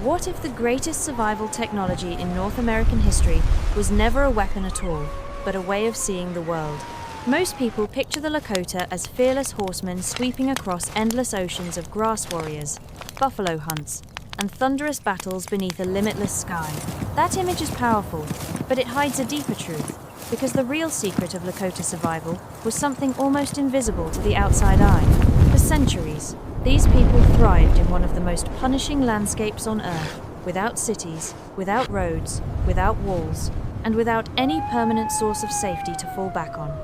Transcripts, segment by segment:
What if the greatest survival technology in North American history was never a weapon at all, but a way of seeing the world? Most people picture the Lakota as fearless horsemen sweeping across endless oceans of grass warriors, buffalo hunts, and thunderous battles beneath a limitless sky. That image is powerful, but it hides a deeper truth, because the real secret of Lakota survival was something almost invisible to the outside eye. For centuries, these people thrived in one of the most punishing landscapes on Earth, without cities, without roads, without walls, and without any permanent source of safety to fall back on.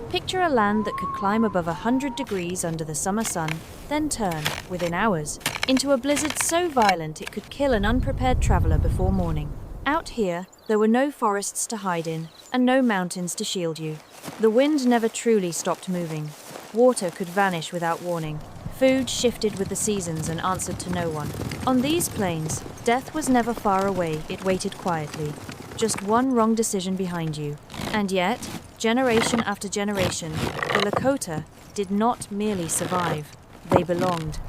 Picture a land that could climb above 100 degrees under the summer sun, then turn, within hours, into a blizzard so violent it could kill an unprepared traveler before morning. Out here, there were no forests to hide in, and no mountains to shield you. The wind never truly stopped moving. Water could vanish without warning. Food shifted with the seasons and answered to no one. On these plains, death was never far away, it waited quietly. Just one wrong decision behind you. And yet, generation after generation, the Lakota did not merely survive, they belonged.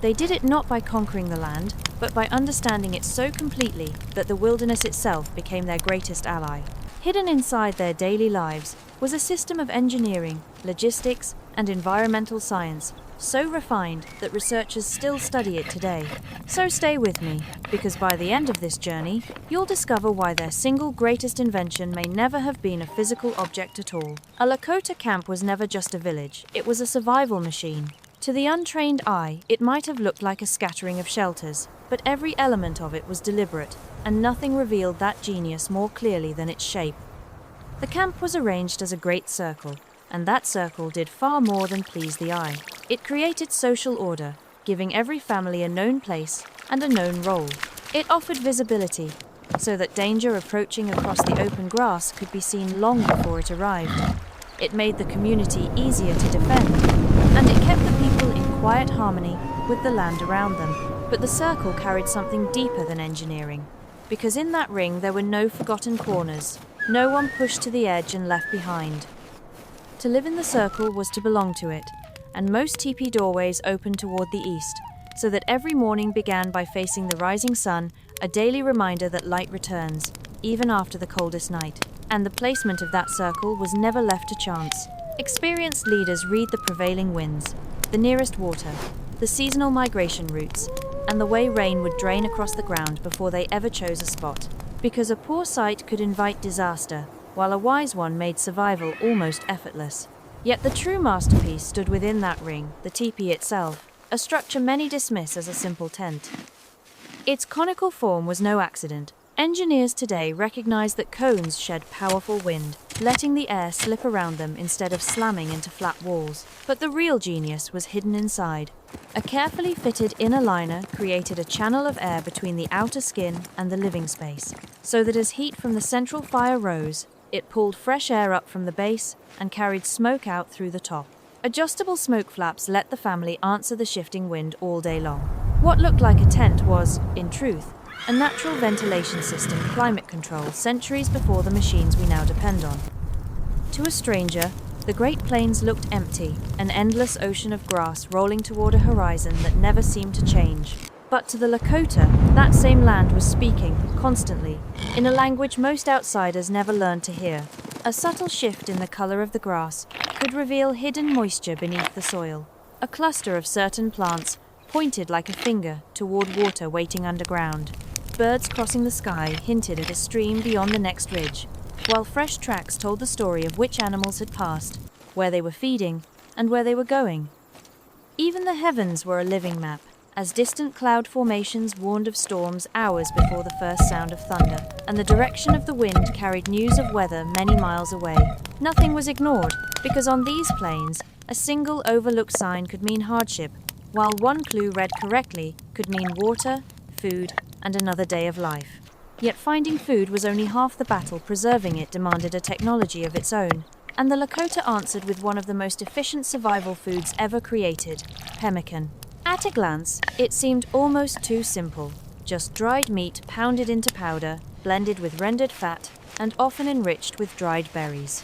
They did it not by conquering the land, but by understanding it so completely that the wilderness itself became their greatest ally. Hidden inside their daily lives was a system of engineering, logistics, and environmental science, so refined that researchers still study it today. So stay with me, because by the end of this journey, you'll discover why their single greatest invention may never have been a physical object at all. A Lakota camp was never just a village, it was a survival machine. To the untrained eye, it might have looked like a scattering of shelters, but every element of it was deliberate, and nothing revealed that genius more clearly than its shape. The camp was arranged as a great circle, and that circle did far more than please the eye. It created social order, giving every family a known place and a known role. It offered visibility, so that danger approaching across the open grass could be seen long before it arrived. It made the community easier to defend, and it kept the people in quiet harmony with the land around them. But the circle carried something deeper than engineering, because in that ring there were no forgotten corners, no one pushed to the edge and left behind. To live in the circle was to belong to it, and most teepee doorways opened toward the east, so that every morning began by facing the rising sun, a daily reminder that light returns, even after the coldest night. And the placement of that circle was never left to chance. Experienced leaders read the prevailing winds, the nearest water, the seasonal migration routes, and the way rain would drain across the ground before they ever chose a spot. Because a poor site could invite disaster, while a wise one made survival almost effortless. Yet the true masterpiece stood within that ring, the teepee itself, a structure many dismiss as a simple tent. Its conical form was no accident. Engineers today recognize that cones shed powerful wind, letting the air slip around them instead of slamming into flat walls. But the real genius was hidden inside. A carefully fitted inner liner created a channel of air between the outer skin and the living space, so that as heat from the central fire rose, it pulled fresh air up from the base and carried smoke out through the top. Adjustable smoke flaps let the family answer the shifting wind all day long. What looked like a tent was, in truth, a natural ventilation system climate controlled centuries before the machines we now depend on. To a stranger, the Great Plains looked empty, an endless ocean of grass rolling toward a horizon that never seemed to change. But to the Lakota, that same land was speaking, constantly, in a language most outsiders never learned to hear. A subtle shift in the color of the grass could reveal hidden moisture beneath the soil. A cluster of certain plants pointed like a finger toward water waiting underground. Birds crossing the sky hinted at a stream beyond the next ridge, while fresh tracks told the story of which animals had passed, where they were feeding, and where they were going. Even the heavens were a living map, as distant cloud formations warned of storms hours before the first sound of thunder, and the direction of the wind carried news of weather many miles away. Nothing was ignored, because on these plains, a single overlooked sign could mean hardship, while one clue read correctly could mean water, food, and another day of life. Yet finding food was only half the battle. Preserving it demanded a technology of its own, and the Lakota answered with one of the most efficient survival foods ever created, pemmican. At a glance, it seemed almost too simple. Just dried meat pounded into powder, blended with rendered fat, and often enriched with dried berries.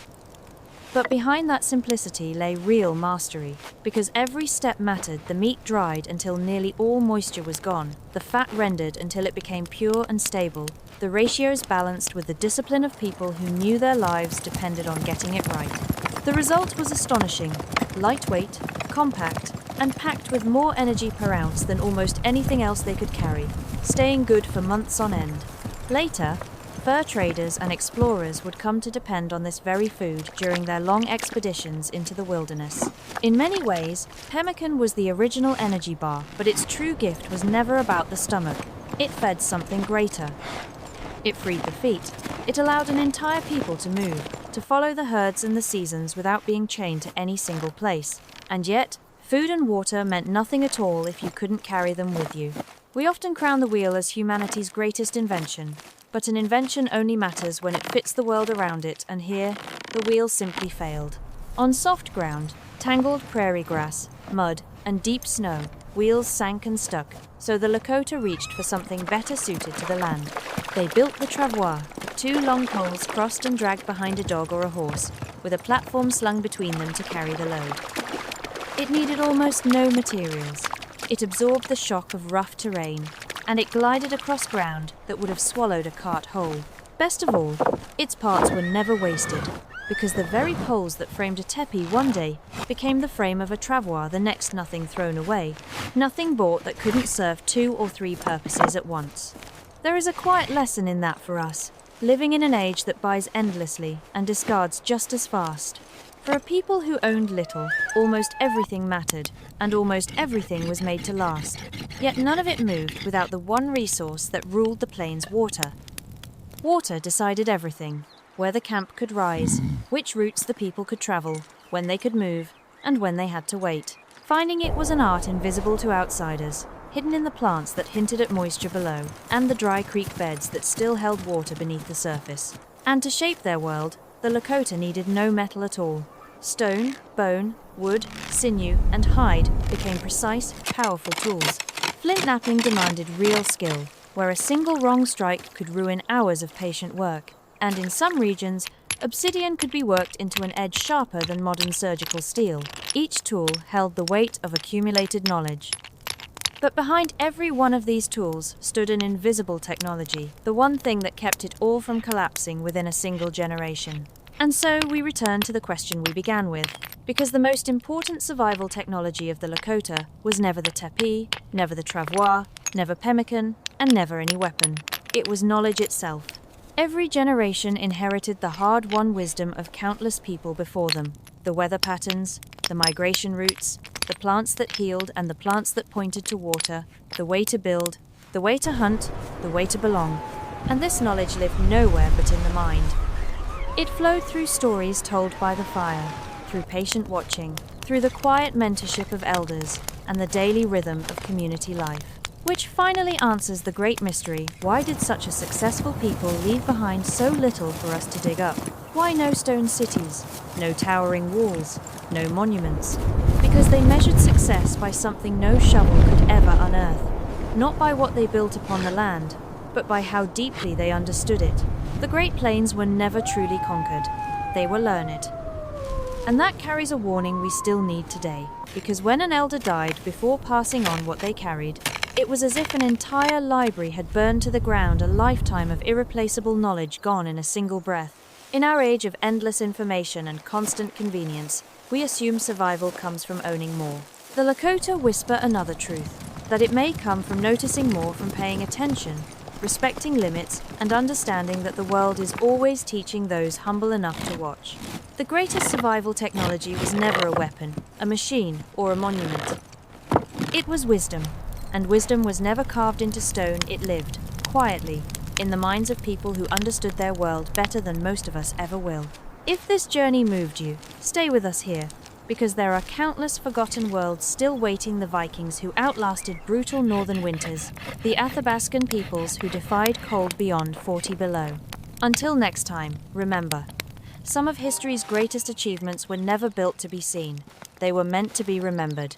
But behind that simplicity lay real mastery. Because every step mattered, the meat dried until nearly all moisture was gone, the fat rendered until it became pure and stable, the ratios balanced with the discipline of people who knew their lives depended on getting it right. The result was astonishing: lightweight, compact, and packed with more energy per ounce than almost anything else they could carry, staying good for months on end. Later, fur traders and explorers would come to depend on this very food during their long expeditions into the wilderness. In many ways, pemmican was the original energy bar, but its true gift was never about the stomach. It fed something greater. It freed the feet. It allowed an entire people to move, to follow the herds and the seasons without being chained to any single place. And yet, food and water meant nothing at all if you couldn't carry them with you. We often crown the wheel as humanity's greatest invention, but an invention only matters when it fits the world around it, and here, the wheel simply failed. On soft ground, tangled prairie grass, mud, and deep snow, wheels sank and stuck, so the Lakota reached for something better suited to the land. They built the travois, 2 long poles crossed and dragged behind a dog or a horse, with a platform slung between them to carry the load. It needed almost no materials. It absorbed the shock of rough terrain, and it glided across ground that would have swallowed a cart whole. Best of all, its parts were never wasted, because the very poles that framed a tepee one day became the frame of a travois the next. Nothing thrown away, nothing bought that couldn't serve 2 or 3 purposes at once. There is a quiet lesson in that for us, living in an age that buys endlessly and discards just as fast. For a people who owned little, almost everything mattered, and almost everything was made to last. Yet none of it moved without the one resource that ruled the plains: water. Water decided everything: where the camp could rise, which routes the people could travel, when they could move, and when they had to wait. Finding it was an art invisible to outsiders, hidden in the plants that hinted at moisture below, and the dry creek beds that still held water beneath the surface. And to shape their world, the Lakota needed no metal at all. Stone, bone, wood, sinew, and hide became precise, powerful tools. Flint knapping demanded real skill, where a single wrong strike could ruin hours of patient work. And in some regions, obsidian could be worked into an edge sharper than modern surgical steel. Each tool held the weight of accumulated knowledge. But behind every one of these tools stood an invisible technology, the one thing that kept it all from collapsing within a single generation. And so we return to the question we began with, because the most important survival technology of the Lakota was never the tepee, never the travois, never pemmican, and never any weapon. It was knowledge itself. Every generation inherited the hard-won wisdom of countless people before them: the weather patterns, the migration routes, the plants that healed and the plants that pointed to water, the way to build, the way to hunt, the way to belong. And this knowledge lived nowhere but in the mind. It flowed through stories told by the fire, through patient watching, through the quiet mentorship of elders, and the daily rhythm of community life. Which finally answers the great mystery: why did such a successful people leave behind so little for us to dig up? Why no stone cities, no towering walls, no monuments? Because they measured success by something no shovel could ever unearth. Not by what they built upon the land, but by how deeply they understood it. The Great Plains were never truly conquered. They were learned. And that carries a warning we still need today, because when an elder died before passing on what they carried, it was as if an entire library had burned to the ground, a lifetime of irreplaceable knowledge gone in a single breath. In our age of endless information and constant convenience, we assume survival comes from owning more. The Lakota whisper another truth, that it may come from noticing more, from paying attention, respecting limits, and understanding that the world is always teaching those humble enough to watch. The greatest survival technology was never a weapon, a machine, or a monument. It was wisdom, and wisdom was never carved into stone. It lived, quietly, in the minds of people who understood their world better than most of us ever will. If this journey moved you, stay with us here, because there are countless forgotten worlds still waiting: the Vikings who outlasted brutal northern winters, the Athabascan peoples who defied cold beyond 40 below. Until next time, remember, some of history's greatest achievements were never built to be seen. They were meant to be remembered.